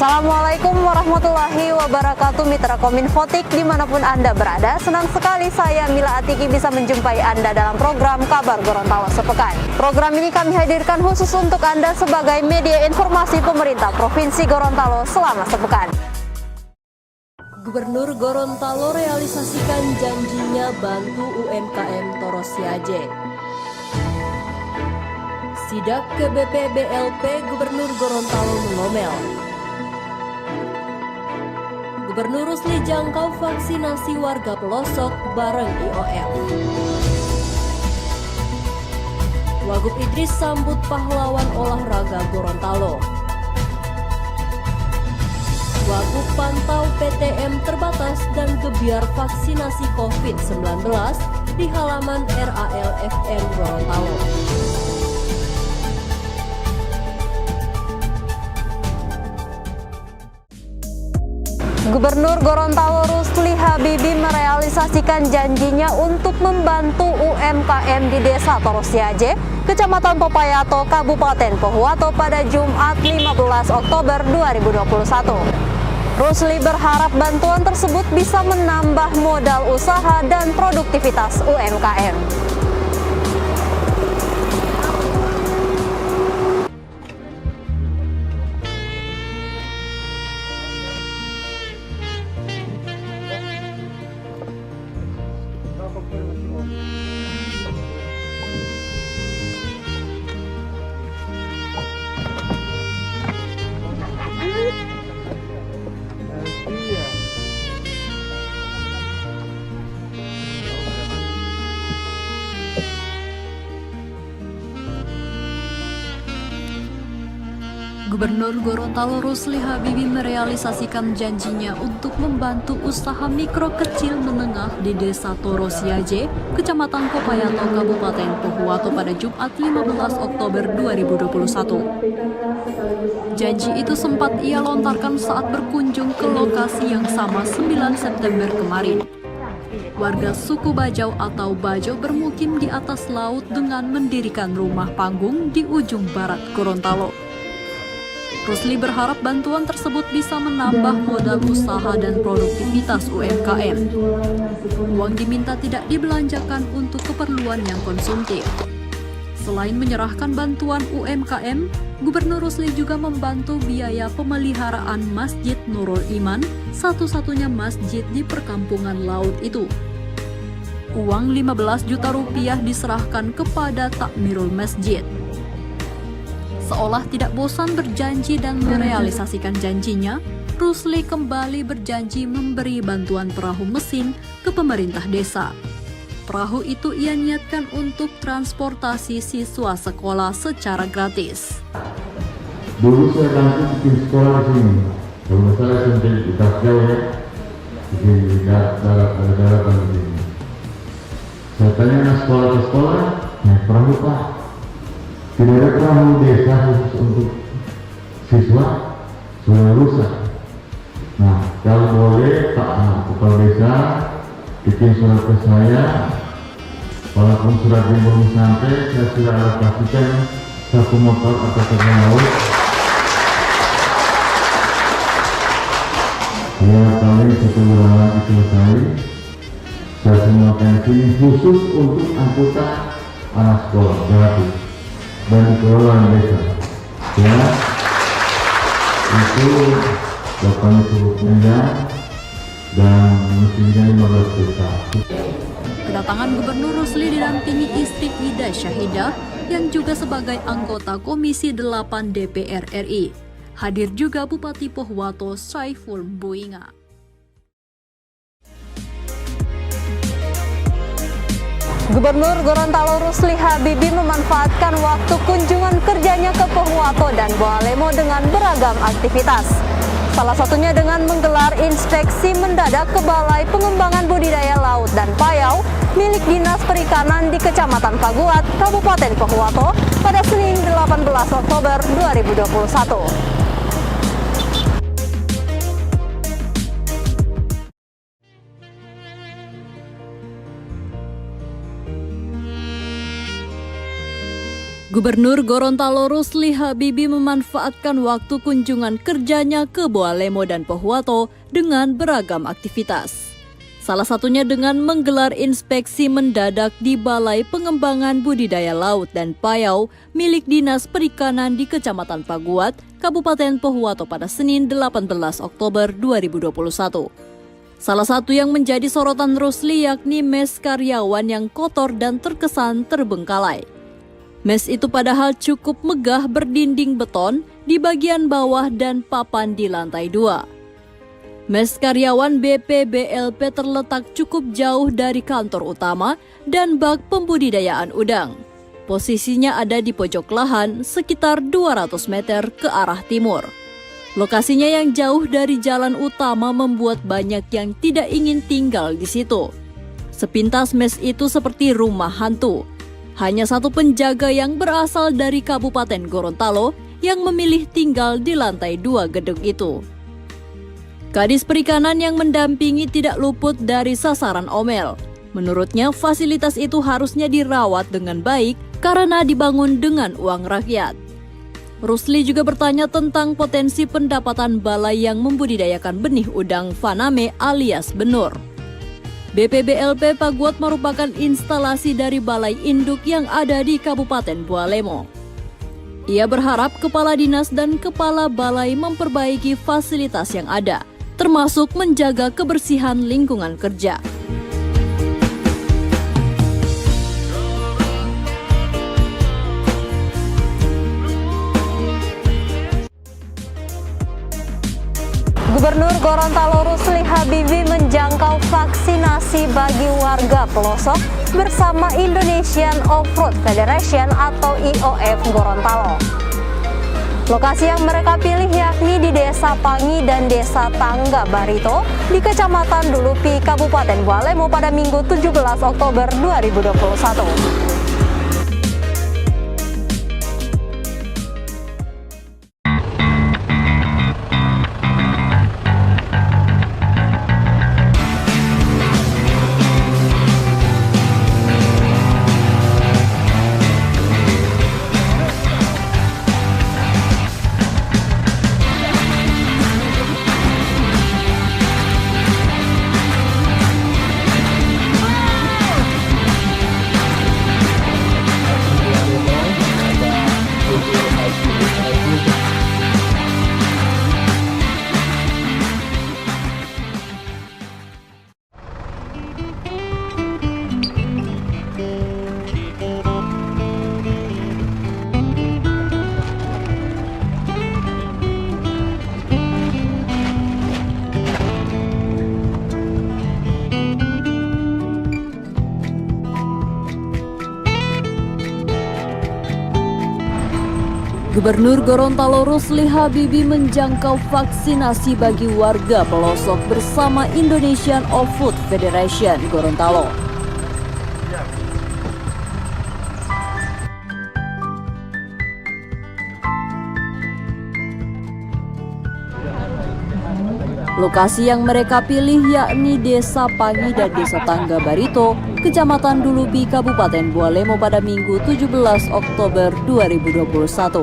Assalamualaikum warahmatullahi wabarakatuh, Mitra Kominfotik dimanapun Anda berada. Senang sekali saya Mila Atiki bisa menjumpai Anda dalam program Kabar Gorontalo Sepekan. Program ini kami hadirkan khusus untuk Anda sebagai media informasi pemerintah Provinsi Gorontalo selama sepekan. Gubernur Gorontalo realisasikan janjinya bantu UMKM Torosiaje. Sidak KBP BLP Gubernur Gorontalo mengomel. Gubernur Rusli jangkau vaksinasi warga pelosok bareng IOM. Wagub Idris sambut pahlawan olahraga Gorontalo. Wagub pantau PTM terbatas dan gebiar vaksinasi COVID-19 di halaman RALFM Gorontalo. Gubernur Gorontalo Rusli Habibie merealisasikan janjinya untuk membantu UMKM di Desa Torosiaje, Kecamatan Popayato, Kabupaten Pohuwato pada Jumat 15 Oktober 2021. Rusli berharap bantuan tersebut bisa menambah modal usaha dan produktivitas UMKM. Gubernur Gorontalo Rusli Habibie merealisasikan janjinya untuk membantu usaha mikro kecil menengah di Desa Torosiaje, Kecamatan Popayato, Kabupaten Pohuwato pada Jumat 15 Oktober 2021. Janji itu sempat ia lontarkan saat berkunjung ke lokasi yang sama 9 September kemarin. Warga suku Bajau atau Bajo bermukim di atas laut dengan mendirikan rumah panggung di ujung barat Gorontalo. Rusli berharap bantuan tersebut bisa menambah modal usaha dan produktivitas UMKM. Uang diminta tidak dibelanjakan untuk keperluan yang konsumtif. Selain menyerahkan bantuan UMKM, Gubernur Rusli juga membantu biaya pemeliharaan Masjid Nurul Iman, satu-satunya masjid di perkampungan laut itu. Uang 15 juta rupiah diserahkan kepada takmirul masjid. Seolah tidak bosan berjanji dan merealisasikan janjinya, Rusli kembali berjanji memberi bantuan perahu mesin ke pemerintah desa. Perahu itu ia niatkan untuk transportasi siswa sekolah secara gratis. Dulu saya langsung bikin sekolah di sini. Kalau saya sampai di Tasjau ya, di darat-darat di sini. Saya tanya sekolah ke sekolah, naik perahu Pak. Tidak ada perahu desa khusus untuk siswa, sudah rusak. Nah, kalau boleh Pak Kepala Desa bikin surat ke saya, walaupun surat belum sampai, saya sudah alokasikan satu motor atau kapal laut. Ya, kami satu bulan lagi selesai. Saya semuakan sini khusus untuk angkutan anak sekolah gratis dan dikelola desa. Ya, itu 80 miliar dan mesinnya 15 juta. Kedatangan Gubernur Rusli didampingi istri Ida Syahidah yang juga sebagai anggota Komisi 8 DPR RI. Hadir juga Bupati Pohuwato Saiful Buinga. Gubernur Gorontalo Rusli Habibie memanfaatkan waktu kunjungan kerjanya ke Pohuwato dan Boalemo dengan beragam aktivitas. Salah satunya dengan menggelar inspeksi mendadak ke Balai Pengembangan Budidaya Laut dan Payau milik Dinas Perikanan di Kecamatan Paguat, Kabupaten Pohuwato pada Senin 18 Oktober 2021. Gubernur Gorontalo Rusli Habibie memanfaatkan waktu kunjungan kerjanya ke Boalemo dan Pohuwato dengan beragam aktivitas. Salah satunya dengan menggelar inspeksi mendadak di Balai Pengembangan Budidaya Laut dan Payau milik Dinas Perikanan di Kecamatan Paguat, Kabupaten Pohuwato pada Senin 18 Oktober 2021. Salah satu yang menjadi sorotan Rusli yakni mes karyawan yang kotor dan terkesan terbengkalai. Mes itu padahal cukup megah berdinding beton di bagian bawah dan papan di lantai 2. Mes karyawan BPBLP terletak cukup jauh dari kantor utama dan bak pembudidayaan udang. Posisinya ada di pojok lahan sekitar 200 meter ke arah timur. Lokasinya yang jauh dari jalan utama membuat banyak yang tidak ingin tinggal di situ. Sepintas mes itu seperti rumah hantu. Hanya satu penjaga yang berasal dari Kabupaten Gorontalo yang memilih tinggal di lantai 2 gedung itu. Kadis Perikanan yang mendampingi tidak luput dari sasaran omel. Menurutnya fasilitas itu harusnya dirawat dengan baik karena dibangun dengan uang rakyat. Rusli juga bertanya tentang potensi pendapatan balai yang membudidayakan benih udang faname alias benur. BPBLP Paguat merupakan instalasi dari balai induk yang ada di Kabupaten Boalemo. Ia berharap kepala dinas dan kepala balai memperbaiki fasilitas yang ada, termasuk menjaga kebersihan lingkungan kerja. Gubernur Gorontalo Rusli Habibie menjangkau vaksinasi bagi warga pelosok bersama Indonesian Off-Road Federation atau IOF Gorontalo. Lokasi yang mereka pilih yakni di Desa Pangi dan Desa Tangga Barito di Kecamatan Dulupi, Kabupaten Boalemo pada Minggu 17 Oktober 2021. Gubernur Gorontalo Rusli Habibie menjangkau vaksinasi bagi warga pelosok bersama Indonesian Off-Road Federation Gorontalo. Lokasi yang mereka pilih yakni Desa Pangi dan Desa Tangga Barito, Kecamatan Dulupi, Kabupaten Boalemo pada Minggu 17 Oktober 2021.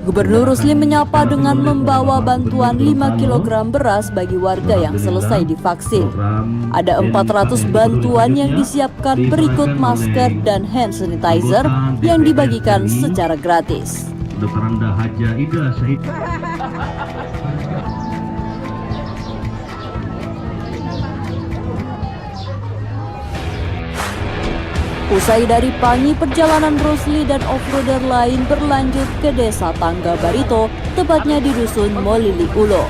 Gubernur Rusli menyapa dengan membawa bantuan 5 kg beras bagi warga yang selesai divaksin. Ada 400 bantuan yang disiapkan berikut masker dan hand sanitizer yang dibagikan secara gratis. Usai dari Pangi, perjalanan Rusli dan off-roader lain berlanjut ke Desa Tangga Barito, tepatnya di Dusun Molili Ulo.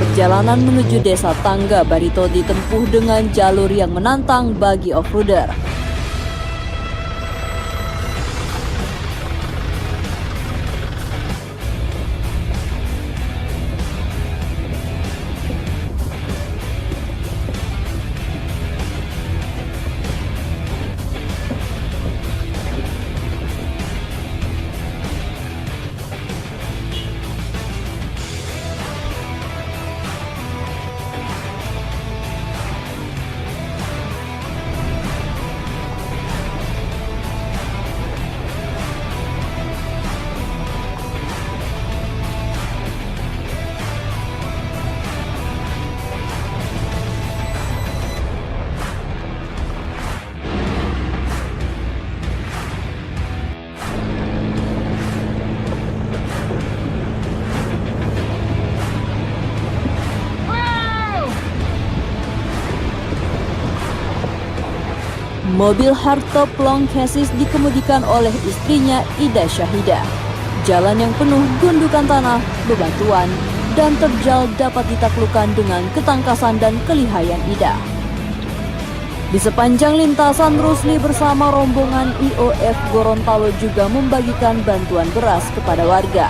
Perjalanan menuju Desa Tangga Barito ditempuh dengan jalur yang menantang bagi off-roader. Mobil hardtop long chassis dikemudikan oleh istrinya Ida Syahida. Jalan yang penuh gundukan tanah, bebatuan, dan terjal dapat ditaklukkan dengan ketangkasan dan kelihayan Ida. Di sepanjang lintasan, Rusli bersama rombongan IOF Gorontalo juga membagikan bantuan beras kepada warga.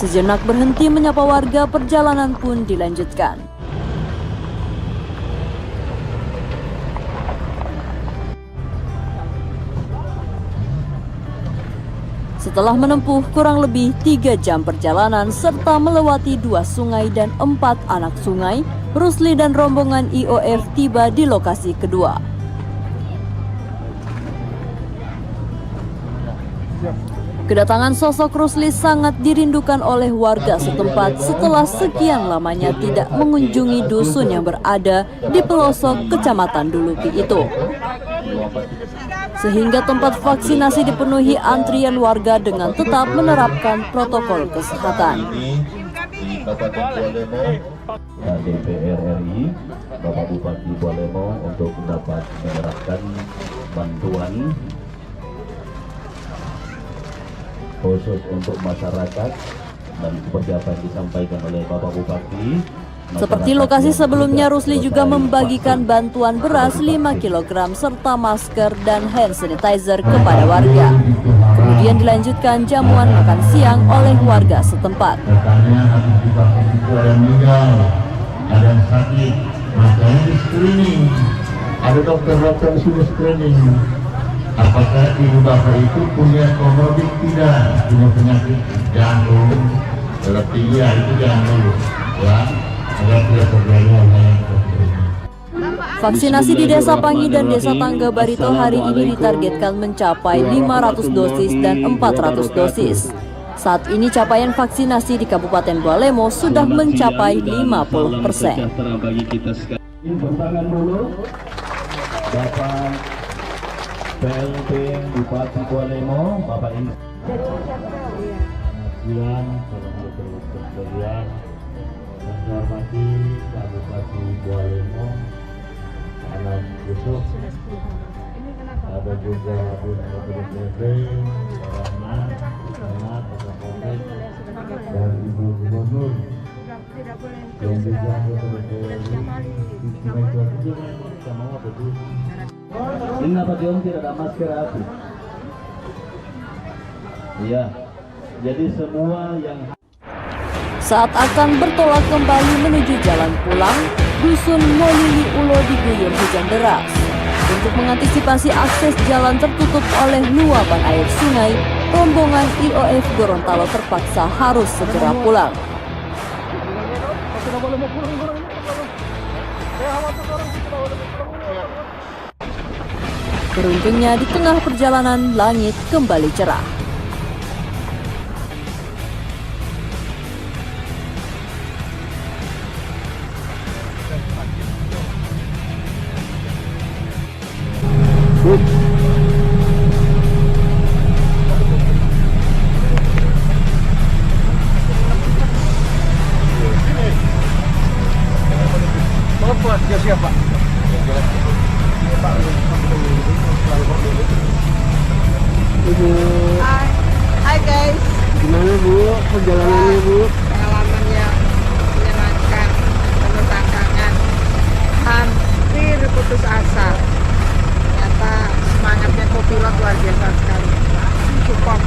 Sejenak berhenti menyapa warga, perjalanan pun dilanjutkan. Setelah menempuh kurang lebih 3 jam perjalanan serta melewati 2 sungai dan 4 anak sungai, Rusli dan rombongan IOF tiba di lokasi kedua. Kedatangan sosok Rusli sangat dirindukan oleh warga setempat setelah sekian lamanya tidak mengunjungi dusun yang berada di pelosok Kecamatan Dulupi itu. Sehingga tempat vaksinasi dipenuhi antrian warga dengan tetap menerapkan protokol kesehatan. Di Kabupaten Bualemo, DPR RI, Bapak Bupati Bualemo untuk dapat menyerahkan bantuan khusus untuk masyarakat dan seperti apa yang disampaikan oleh Bapak Bupati. Seperti lokasi sebelumnya, Rusli juga membagikan bantuan beras 5 kg serta masker dan hand sanitizer kepada warga. Kemudian dilanjutkan jamuan makan siang oleh warga setempat. Katanya habis divaksin itu ada yang meninggal, ada yang sakit, makanya di screening. Ada dokter-dokter yang sudah screening. Apakah ibu bapak itu punya komorbid tidak, punya penyakit jantung, darah tinggi, itu jangan dulu, ya, agar tidak terjadi hal yang seperti ini. Vaksinasi di Desa Pangi dan Desa Tangga Barito hari ini ditargetkan mencapai 500 dosis dan 400 dosis. Saat ini capaian vaksinasi di Kabupaten Bualemo sudah mencapai 50%. Bertangan dulu, Bapak PLT Bupati Bualemo, Bapak ini. Siang, Assalamualaikum warahmatullahi wabarakatuh. Yang saya hormati Pak Bupati Bualemo, Alam Yusuf, ada juga Bu Menteri PP, Pak Rahmat, Pak Kapolres, dan Ibu Gubernur, yang juga sama apa Bu? Ini apa Dion tidak ada masker api? Iya. Jadi semua yang Saat akan bertolak kembali menuju jalan pulang, dusun Molili Ulo diguyur hujan deras. Untuk mengantisipasi akses jalan tertutup oleh luapan air sungai, rombongan IOF Gorontalo terpaksa harus segera pulang. Beruntungnya di tengah perjalanan langit kembali cerah. Hai guys, Gimana Bu, perjalanannya Bu? pengalaman yang menyenangkan, menegangkan, hampir putus asa. Ternyata semangatnya kopilot luar biasa sekali. Cukup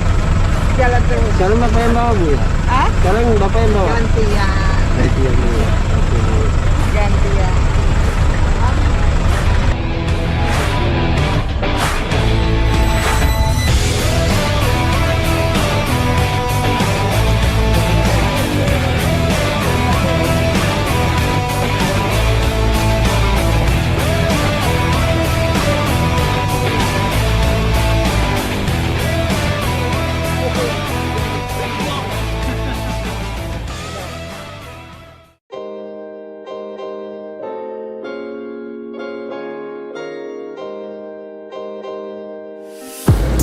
jalan terus. Sekarang Bapak yang bawa Bu? Ah? Sekarang Bapak yang bawa? Gantian, Iya Bu. Oke Bu. gantian.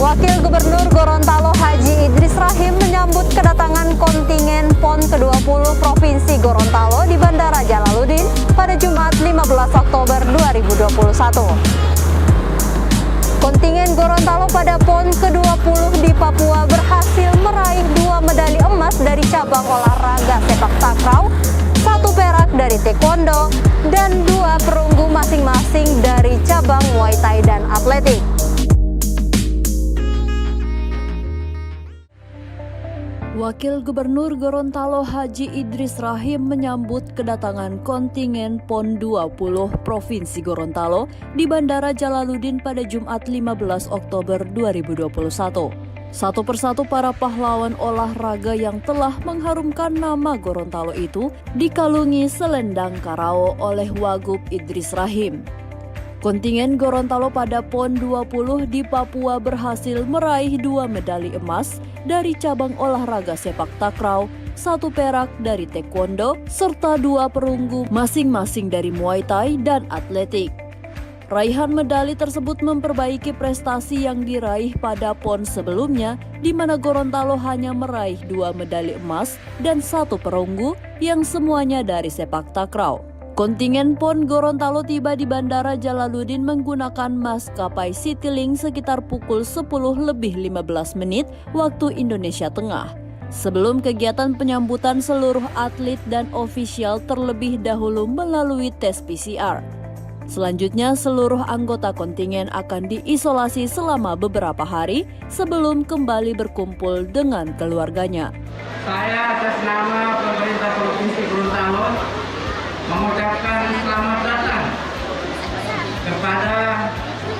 Wakil Gubernur Gorontalo Haji Idris Rahim menyambut kedatangan kontingen PON ke-20 Provinsi Gorontalo di Bandara Jalaluddin pada Jumat 15 Oktober 2021. Kontingen Gorontalo pada PON ke-20 di Papua berhasil meraih 2 medali emas dari cabang olahraga sepak takraw, 1 perak dari taekwondo, dan 2 perunggu masing-masing dari cabang muay thai dan atletik. Wakil Gubernur Gorontalo Haji Idris Rahim menyambut kedatangan kontingen PON 20 Provinsi Gorontalo di Bandara Jalaluddin pada Jumat 15 Oktober 2021. Satu persatu para pahlawan olahraga yang telah mengharumkan nama Gorontalo itu dikalungi selendang karao oleh Wagub Idris Rahim. Kontingen Gorontalo pada PON 20 di Papua berhasil meraih 2 medali emas dari cabang olahraga sepak takraw, 1 perak dari taekwondo, serta 2 perunggu masing-masing dari muay thai dan atletik. Raihan medali tersebut memperbaiki prestasi yang diraih pada PON sebelumnya, di mana Gorontalo hanya meraih 2 medali emas dan 1 perunggu yang semuanya dari sepak takraw. Kontingen PON Gorontalo tiba di Bandara Jalaluddin menggunakan maskapai Citylink sekitar pukul 10:15 waktu Indonesia Tengah. Sebelum kegiatan penyambutan seluruh atlet dan ofisial terlebih dahulu melalui tes PCR. Selanjutnya seluruh anggota kontingen akan diisolasi selama beberapa hari sebelum kembali berkumpul dengan keluarganya. Saya atas nama pemerintah Provinsi Gorontalo mengucapkan selamat datang kepada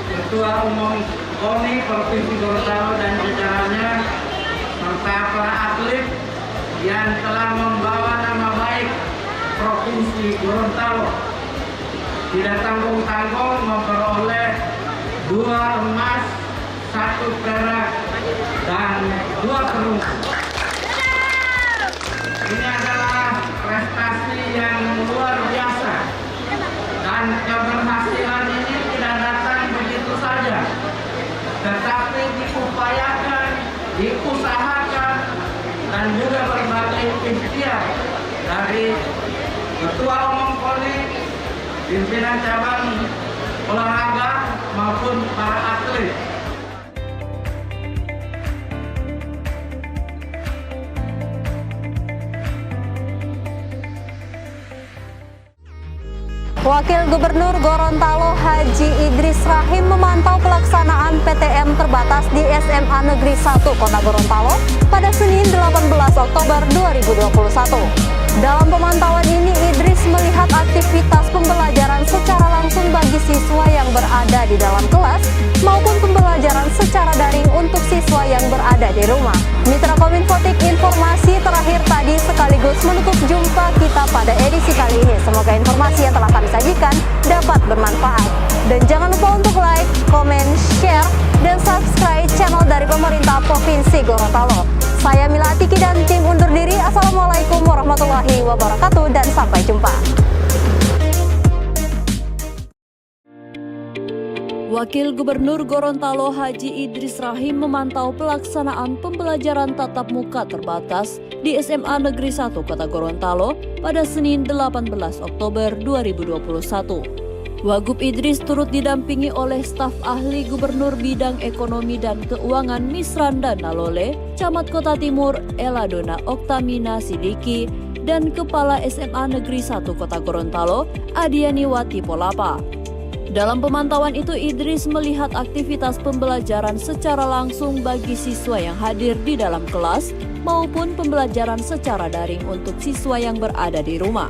Ketua Umum KONI Provinsi Gorontalo dan jajarannya serta para atlet yang telah membawa nama baik Provinsi Gorontalo. Tidak tanggung-tanggung memperoleh 2 emas, 1 perak, dan 2 perunggu. Ini adalah prestasi yang luar biasa dan keberhasilan ini tidak datang begitu saja, tetapi diupayakan, diusahakan, dan juga berbagai ikhtiar dari Ketua Umum KONI, pimpinan cabang olahraga maupun para atlet. Wakil Gubernur Gorontalo Haji Idris Rahim memantau pelaksanaan PTM terbatas di SMA Negeri 1 Kota Gorontalo pada Senin 18 Oktober 2021. Dalam pemantauan ini, Idris melihat aktivitas pembelajaran secara langsung bagi siswa yang berada di dalam kelas maupun pembelajaran secara daring untuk siswa yang berada di rumah. Mitra Kominfotik, informasi terakhir tadi sekaligus menutup jumpa kita pada edisi kali ini. Semoga informasi yang telah kami sajikan dapat bermanfaat. Dan jangan lupa untuk like, komen, share, dan subscribe channel dari pemerintah Provinsi Gorontalo. Saya Mila Atiki dan tim undur diri. Assalamualaikum warahmatullahi wabarakatuh dan sampai jumpa. Wakil Gubernur Gorontalo Haji Idris Rahim memantau pelaksanaan pembelajaran tatap muka terbatas di SMA Negeri 1 Kota Gorontalo pada Senin 18 Oktober 2021. Wagub Idris turut didampingi oleh staf ahli Gubernur Bidang Ekonomi dan Keuangan Misranda Nalole, Camat Kota Timur Eladona Oktamina Sidiki, dan Kepala SMA Negeri 1 Kota Gorontalo Adianiwati Polapa. Dalam pemantauan itu, Idris melihat aktivitas pembelajaran secara langsung bagi siswa yang hadir di dalam kelas maupun pembelajaran secara daring untuk siswa yang berada di rumah.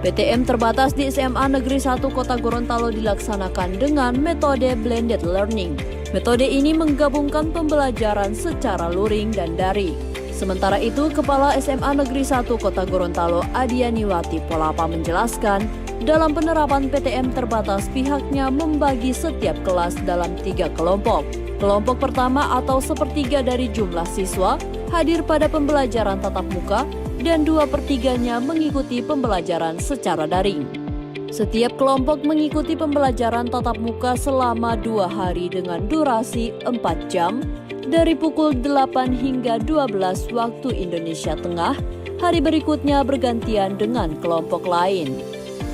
PTM terbatas di SMA Negeri 1 Kota Gorontalo dilaksanakan dengan metode blended learning. Metode ini menggabungkan pembelajaran secara luring dan daring. Sementara itu, Kepala SMA Negeri 1 Kota Gorontalo Adianiwati Polapa menjelaskan, dalam penerapan PTM terbatas pihaknya membagi setiap kelas dalam 3 kelompok. Kelompok pertama atau sepertiga dari jumlah siswa hadir pada pembelajaran tatap muka dan 2/3 mengikuti pembelajaran secara daring. Setiap kelompok mengikuti pembelajaran tatap muka selama 2 hari dengan durasi 4 jam dari pukul 8 hingga 12 waktu Indonesia Tengah. Hari berikutnya bergantian dengan kelompok lain.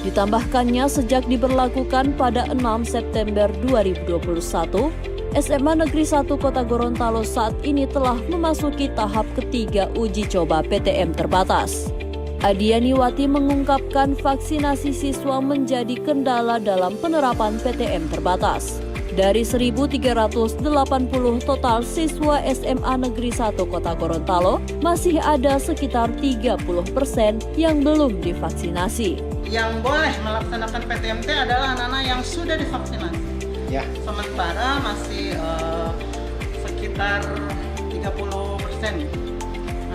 Ditambahkannya sejak diberlakukan pada 6 September 2021, SMA Negeri 1 Kota Gorontalo saat ini telah memasuki tahap ketiga uji coba PTM terbatas. Adianiwati mengungkapkan vaksinasi siswa menjadi kendala dalam penerapan PTM terbatas. Dari 1.380 total siswa SMA Negeri 1 Kota Gorontalo, masih ada sekitar 30% yang belum divaksinasi. Yang boleh melaksanakan PTMT adalah anak-anak yang sudah divaksinasi. Ya. Sementara masih sekitar 30%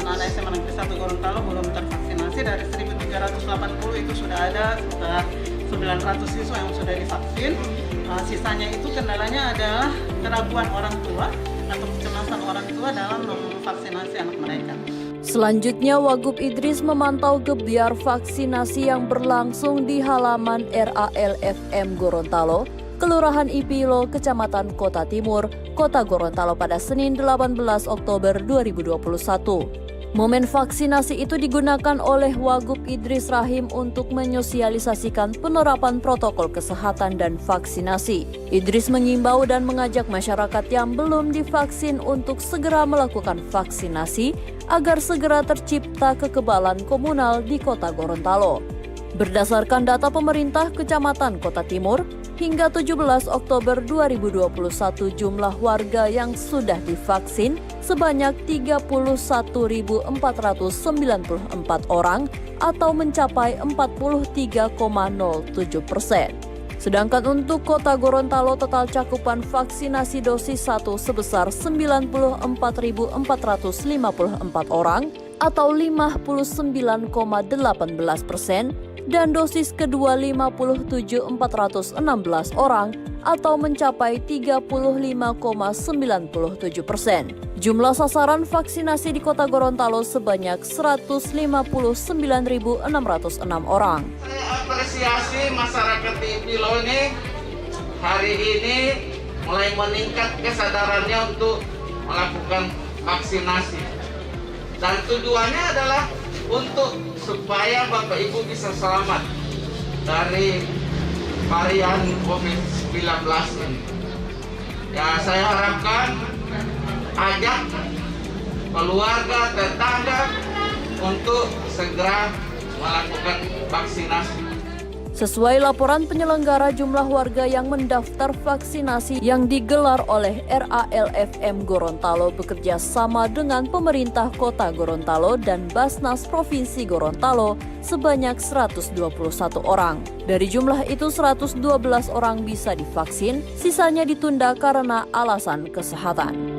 anak-anak SMA Negeri 1 Gorontalo belum tervaksinasi. Dari 1.380 itu sudah ada sekitar 900 siswa yang sudah divaksin. Sisanya itu kendalanya adalah keraguan orang tua atau kecemasan orang tua dalam memvaksinasi anak mereka. Selanjutnya, Wagub Idris memantau gebyar vaksinasi yang berlangsung di halaman RALFM Gorontalo, Kelurahan Ipilo, Kecamatan Kota Timur, Kota Gorontalo pada Senin 18 Oktober 2021. Momen vaksinasi itu digunakan oleh Wagub Idris Rahim untuk menyosialisasikan penerapan protokol kesehatan dan vaksinasi. Idris mengimbau dan mengajak masyarakat yang belum divaksin untuk segera melakukan vaksinasi agar segera tercipta kekebalan komunal di Kota Gorontalo. Berdasarkan data pemerintah Kecamatan Kota Timur, hingga 17 Oktober 2021 jumlah warga yang sudah divaksin sebanyak 31.494 orang atau mencapai 43,07%. Sedangkan untuk Kota Gorontalo total cakupan vaksinasi dosis 1 sebesar 94.454 orang atau 59,18%. Dan dosis kedua 57.416 orang atau mencapai 35,97%. Jumlah sasaran vaksinasi di Kota Gorontalo sebanyak 159.606 orang. Saya apresiasi masyarakat di Ipilo ini hari ini mulai meningkat kesadarannya untuk melakukan vaksinasi. Dan tujuannya adalah untuk supaya Bapak Ibu bisa selamat dari varian COVID-19 ini. Ya, saya harapkan ajak keluarga, tetangga untuk segera melakukan vaksinasi. Sesuai laporan penyelenggara, jumlah warga yang mendaftar vaksinasi yang digelar oleh RALFM Gorontalo bekerja sama dengan pemerintah Kota Gorontalo dan Basnas Provinsi Gorontalo sebanyak 121 orang. Dari jumlah itu 112 orang bisa divaksin, sisanya ditunda karena alasan kesehatan.